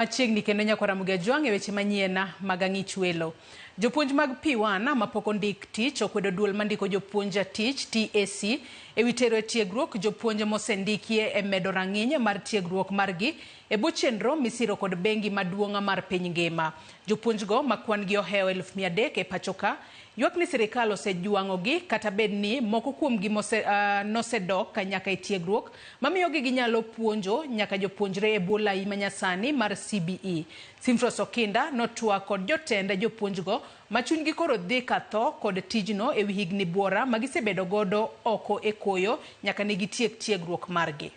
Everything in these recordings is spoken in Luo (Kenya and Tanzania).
Chiegni kendo nyakwara Mugiajwang' e weche manyiena mag ang'ich welo. Jopuonj mag P1 mapok ondik tich okwedo duol mandiko jopuonj tich TSC ewi tero e tiegruok jopuonj mosendikie e medo rang'iny mar tiegruok margi e bwo chenro misiro kod bengi maduong' mar piny ngima. Jopuonjgo ma kwan gi ohewo 300,000 e pachoka ywak ni sirikal osejwang'ogi kata bed ni moko kuomgi nosedok nyaka e tiegruok mamiyogi ginyalo puonjo nyaka jopuonjre e bwo lai manyasani mar CBE. Simfros Okinda notwa kod jotend jopuonjgo machunygi koro dhi katho kod tijno ewi higni buora magisebedo godo oko e koyo nyaka ne gitiek tiegruok margi.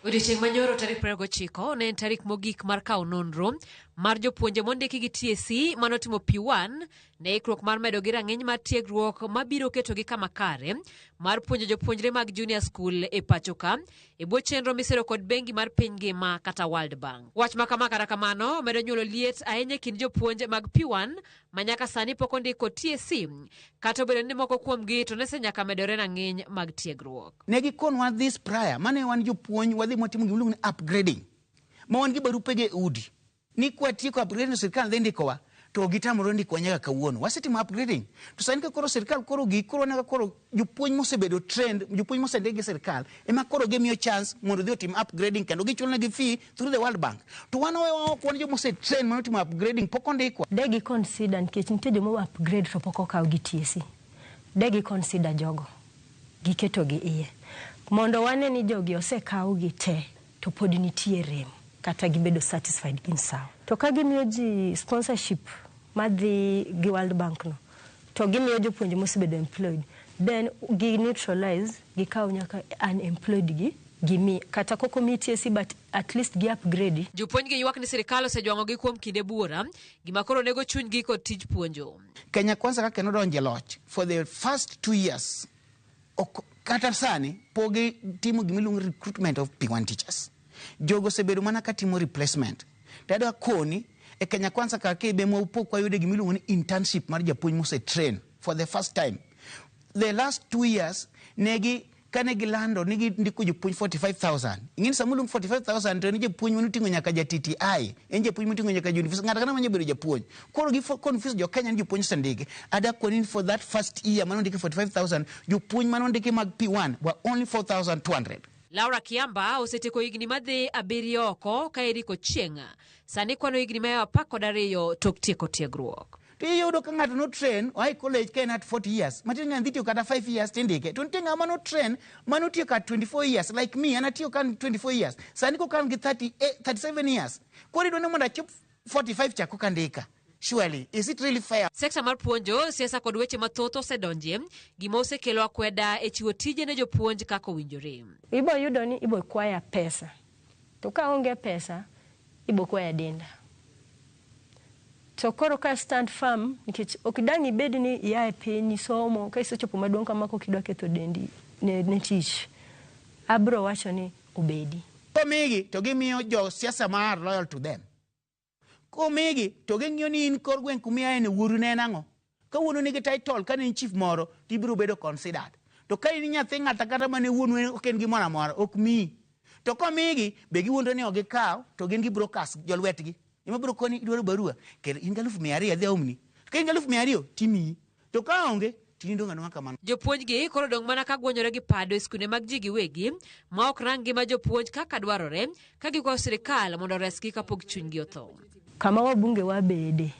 Odiochieng' manyoro tarik 29 ne en tarik mogik mar kawo nonro mar jopuonje mondiki gi TSC manotimo P1 ne ikruok mar medo gi rang'iny mar tiegruok mabiro ketogi kama kare mar puonjo jopuonjre mag junior school e pachoka e bwo chenro misiro kod bengi mar piny ngima kata World Bank. Wach makama kata kamano medo nyuolo liet ahinya kind jopuonje mag P1 manyaka sani pok ondiko TSC kata obedo ni moko kuomgi to nese nyaka medore rang'iny mag tiegruok. Negi konwa this prior mane wan jopuonj wadhi motimo gimluongo ni upgrading ma wan gi barupege udi ni kwatieko upgrading sirikal dhi ndikowa to gitamoro ndikowa nyaka kawuono wasetimo upgrading to sani ka koro sirikal koro koro jopuonj mosebedo trend jopuonj mosendik gi sirikal ema koro gimiyo chance mondo dhi otim upgrading kendo gichulo negi fee through the World Bank to wan jo mose trend mondo timo upgrading pok ondikwa. Degi consider nikech nitie jomo upgrade to pok okaw gi TSC. Degi consider jogo giketo gi iye mondo wane ni jogi osekaw gi te to pod nitie rem kata gibedo satisfied gin sawa. To ka gimiyo ji sponsorship madhi gi World Bank no to gimiyo jopuonje mosebedo employed then gi neutralize gikaw nyaka unemployed gi gimi kata koko mi TSC but at least gi upgrade. Jopuonj gi ywak ni sirikal osejwang'ogi kuom kinde buora gima koro nego chunygi kod tij puonjo. Kenya Kwanza kaka nodonje loch for the first 2 years kata sani pogi timo gimiluongo recruitment of P1 teachers. Jogo sebedo mana katimo replacement. Tadwa koni e Kenya Kwanza kaka ibe mo upok kwa yude gimiluongo ni internship mar japuonj mose train for the first time. The last 2 years negi kane gilando nigi ndiko jopuonj 45,000. Ingini samulu 45,000 to ni jopuonj motingo nyaka ja TTI, en jopuonj motingo nyaka university ngata kana manyo bedo japuonj. Koro gi confuse jo Kenya ni jopuonj sandike. Ada koni for that first year manondike 45,000, jopuonj manondike mag P1 were only 4,200. Laura Kiamba oseteko higni madhi 7 oko ka Eriko Chieng'a sani kwano higni ma 12 tok tieko tiegruok. Tiyudo ka ng'ato no train o high college ka en at 40 years matin nyathi tiyo kata 5 years tindike to nitie ng'ama no train mano tiyo ka 24 years like me ana tiyo kan 24 years sani ko kan gi 37 years koro idwani mondo achop 45 chako kandika. Surely, is it really fair? Sekta mar puonjo, siasa kod weche mathoth osedonje, gima osekelo akweda e chiwo tije ne jopuonj kaka owinjore. Ibo yudo ni ibo kwaya pesa. To ka onge pesa, ibo kwaya denda. To koro ka stand firm, nikech okidang ibed ni iae piny somo, ka isechopo maduong' kama kokidwa ketho dendi ne tich. Abro wacho ni obedi. Komigi to gimiyo jo siasa mar loyal to them. Komigi to ging'iyo ni in kor gweng' kumia en wuoru ne nango. Ka wuonu nigi title ka in chief moro tibiro bedo considered. To ka in nyathi ng'ata kata mane wuonu ok en gimoro amora ok mi. To komigi be giwuondo ni ogikaw to gin gi brokers jolwetgi. Ima biro koni idwaro barua kendo in 200,000 adhi aumni. Ka in 200,000 timi. To ka onge tinindo ng'ano kamano. Jopuonj gi koro dong mana ka gwonyore gi pado e skunde mag ji giwegi ma ok rang gima jopuonj kaka dwarore ka gikwayo sirikal mondo resgi kapok chunygi otho. Kama wabunge wabede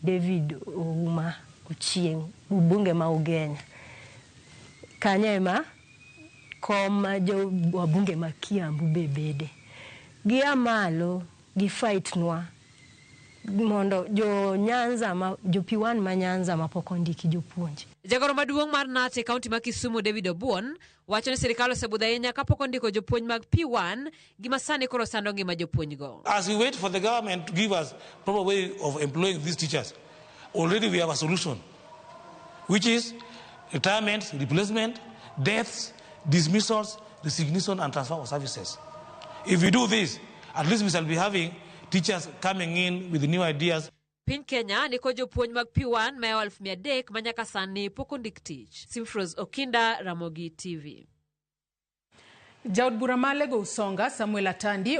David Ouma Ochieng, bunge ma Ugenya. Kanyema koma jo wabunge ma Kiambu bebede. Gi amalo gi fight nwa mondo jo Nyanza jo P1 ma Nyanza ma pok ondiki jopuonj. Jagoro maduong' mar NAT e kaunti ma Kisumu David Obuon wacho ni sirikal osebudho ahinya kapok ondiko jopuonj mag P1 gima sani koro sando ngima jopuonj go. As we wait for the government to give us proper way of employing these teachers, already we have a solution, which is retirement, replacement, deaths, dismissals, resignation and transfer of services. If we do this, at least we shall be having teachers coming in with new ideas. Piny Kenya niko jopuonj mag P1 ma 300,000 manyaka sani pok ondik tich. Simfros Okinda, Ramogi TV. Jaod bura ma Lego Usonga Samuel Atandi